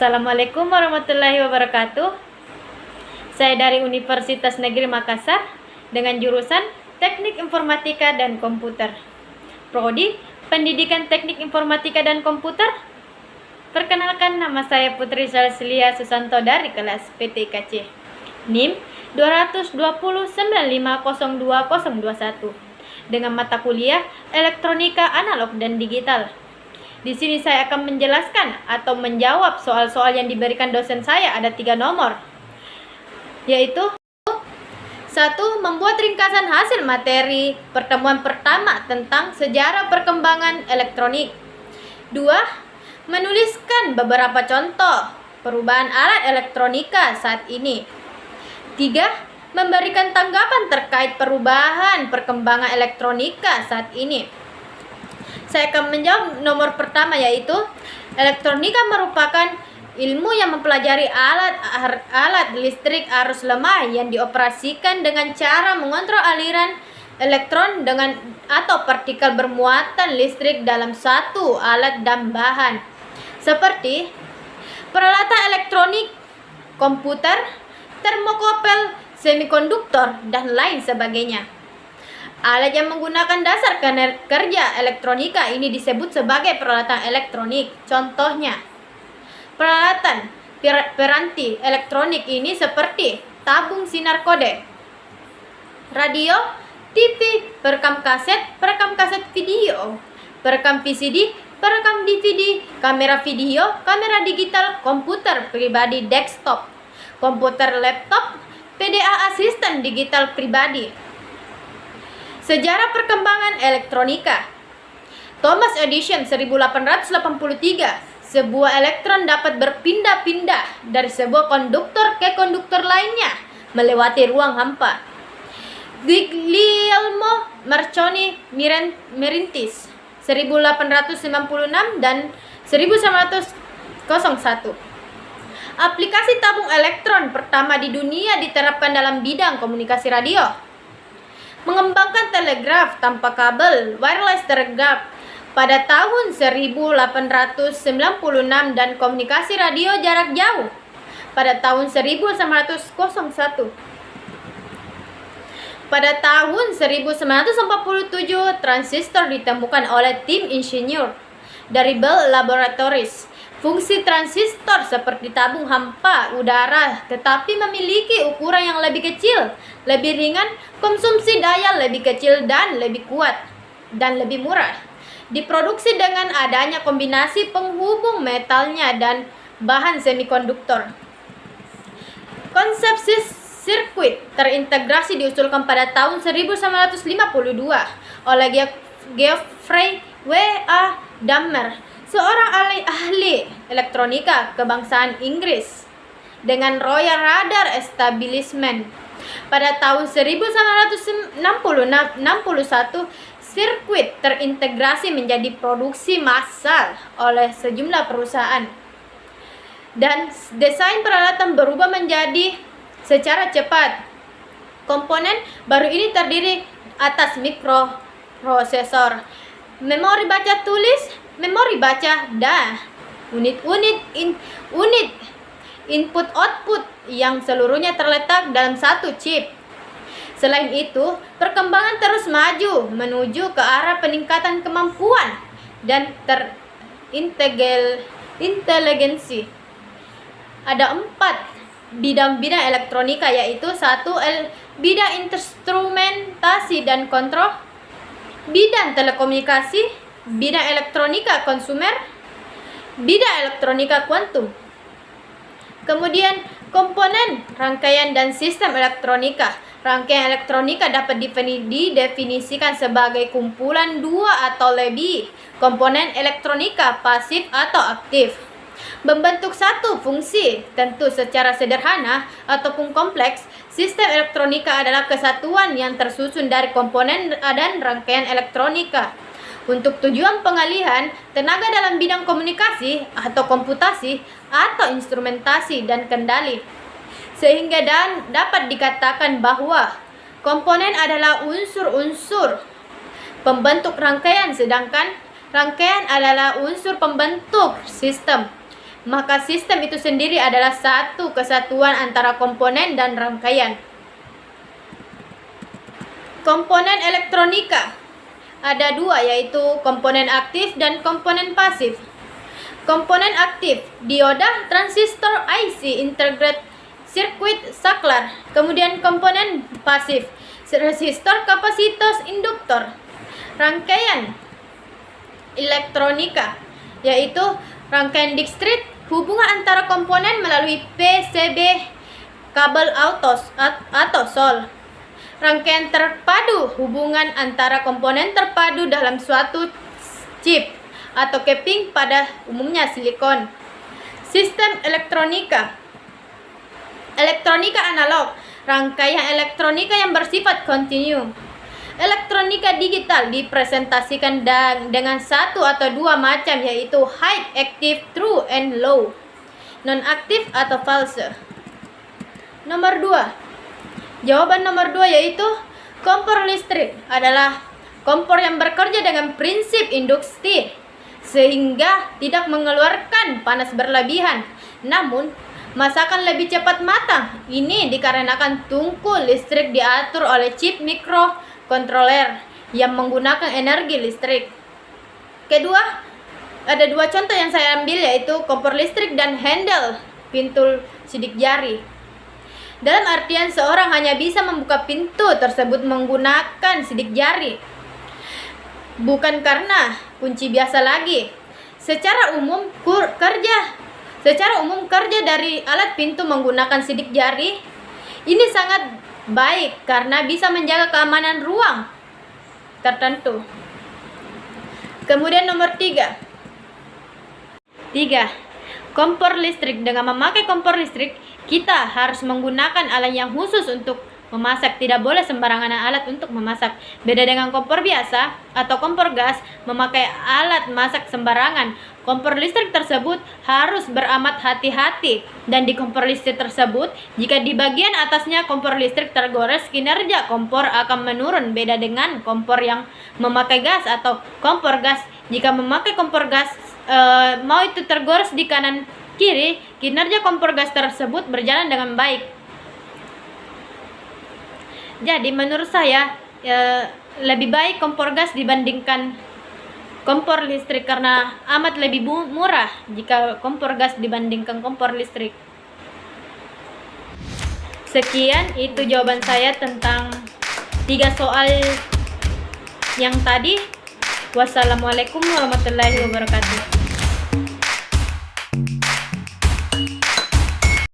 Assalamualaikum warahmatullahi wabarakatuh. Saya dari Universitas Negeri Makassar dengan jurusan Teknik Informatika dan Komputer. Prodi Pendidikan Teknik Informatika dan Komputer. Perkenalkan, nama saya Putri Salsilia Susanto dari kelas PTIKC. NIM 22095020021 dengan mata kuliah Elektronika Analog dan Digital. Di sini saya akan menjelaskan atau menjawab soal-soal yang diberikan dosen saya. Ada 3 nomor, yaitu 1. Membuat ringkasan hasil materi pertemuan pertama tentang sejarah perkembangan elektronik. 2. Menuliskan beberapa contoh perubahan alat elektronika saat ini. 3. Memberikan tanggapan terkait perubahan perkembangan elektronika saat ini. Saya akan menjawab nomor pertama, yaitu elektronika merupakan ilmu yang mempelajari alat listrik arus lemah yang dioperasikan dengan cara mengontrol aliran elektron dengan atau partikel bermuatan listrik dalam satu alat dan bahan, seperti peralatan elektronik, komputer, termokopel, semikonduktor, dan lain sebagainya. Alat yang menggunakan dasar kerja elektronika ini disebut sebagai peralatan elektronik. Contohnya, peralatan peranti elektronik ini seperti tabung sinar kode, radio, TV, perekam kaset video, perekam VCD, perekam DVD, kamera video, kamera digital, komputer pribadi desktop, komputer laptop, PDA asisten digital pribadi. Sejarah perkembangan elektronika. Thomas Edison 1883, sebuah elektron dapat berpindah-pindah dari sebuah konduktor ke konduktor lainnya melewati ruang hampa. Guglielmo Marconi merintis 1896 dan 1901. Aplikasi tabung elektron pertama di dunia diterapkan dalam bidang komunikasi radio. Mengembangkan telegraf tanpa kabel, wireless telegraph pada tahun 1896 dan komunikasi radio jarak jauh pada tahun 1901. Pada tahun 1947, transistor ditemukan oleh tim insinyur dari Bell Laboratories. Fungsi transistor seperti tabung hampa udara, tetapi memiliki ukuran yang lebih kecil, lebih ringan, konsumsi daya lebih kecil dan lebih kuat, dan lebih murah. Diproduksi dengan adanya kombinasi penghubung metalnya dan bahan semikonduktor. Konsep sirkuit terintegrasi diusulkan pada tahun 1952 oleh Geoffrey W. A. Dahmer, seorang ahli elektronika kebangsaan Inggris, dengan Royal Radar Establishment. Pada tahun 1961, sirkuit terintegrasi menjadi produksi massal oleh sejumlah perusahaan, dan desain peralatan berubah menjadi secara cepat. Komponen baru ini terdiri atas mikroprosesor, memori baca tulis, memori baca, dan unit input-output yang seluruhnya terletak dalam satu chip. Selain itu, perkembangan terus maju menuju ke arah peningkatan kemampuan dan terinteligensi. Ada 4 bidang-bidang elektronika, yaitu 1. Bidang instrumentasi dan kontrol, bidang telekomunikasi, bidang elektronika konsumer, bidang elektronika kuantum. Kemudian, komponen, rangkaian, dan sistem elektronika. Rangkaian elektronika dapat didefinisikan sebagai kumpulan 2 atau lebih komponen elektronika pasif atau aktif, membentuk satu fungsi. Tentu secara sederhana ataupun kompleks, sistem elektronika adalah kesatuan yang tersusun dari komponen dan rangkaian elektronika untuk tujuan pengalihan tenaga dalam bidang komunikasi atau komputasi atau instrumentasi dan kendali, sehingga dapat dikatakan bahwa komponen adalah unsur-unsur pembentuk rangkaian, sedangkan rangkaian adalah unsur pembentuk sistem. maka sistem itu sendiri adalah satu kesatuan antara komponen dan rangkaian. Komponen elektronika ada dua, yaitu komponen aktif dan komponen pasif. Komponen aktif, dioda, transistor, IC, integrated circuit, saklar. Kemudian komponen pasif, resistor, kapasitor, induktor. Rangkaian elektronika, yaitu rangkaian distrik, hubungan antara komponen melalui PCB, kabel atau sol. Rangkaian terpadu, hubungan antara komponen terpadu dalam suatu chip atau keping, pada umumnya silikon. Sistem elektronika. Elektronika analog, rangkaian elektronika yang bersifat kontinu. Elektronika digital dipresentasikan dengan satu atau dua macam, yaitu high, active, true, and low, non-aktif atau false. Nomor 2. Jawaban nomor 2 yaitu kompor listrik adalah kompor yang bekerja dengan prinsip induksi, sehingga tidak mengeluarkan panas berlebihan, namun masakan lebih cepat matang. Ini dikarenakan tungku listrik diatur oleh chip mikrokontroler yang menggunakan energi listrik. Kedua, ada dua contoh yang saya ambil, yaitu kompor listrik dan handle pintu sidik jari. Dalam artian seorang hanya bisa membuka pintu tersebut menggunakan sidik jari, bukan karena kunci biasa lagi. Secara umum kerja dari alat pintu menggunakan sidik jari ini sangat baik karena bisa menjaga keamanan ruang tertentu. Kemudian nomor 3. Kompor listrik. Dengan memakai kompor listrik, kita harus menggunakan alat yang khusus untuk memasak. Tidak boleh sembarangan alat untuk memasak. Beda dengan kompor biasa atau kompor gas, memakai alat masak sembarangan. Kompor listrik tersebut harus beramat hati-hati, dan di kompor listrik tersebut, jika di bagian atasnya kompor listrik tergores, kinerja kompor akan menurun. Beda dengan kompor yang memakai gas atau kompor gas. Jika memakai kompor gas, mau itu tergores di kanan kiri, kinerja kompor gas tersebut berjalan dengan baik. Jadi menurut saya lebih baik kompor gas dibandingkan kompor listrik, karena amat lebih murah jika kompor gas dibandingkan kompor listrik. Sekian itu jawaban saya tentang 3 soal yang tadi. Wassalamualaikum warahmatullahi wabarakatuh.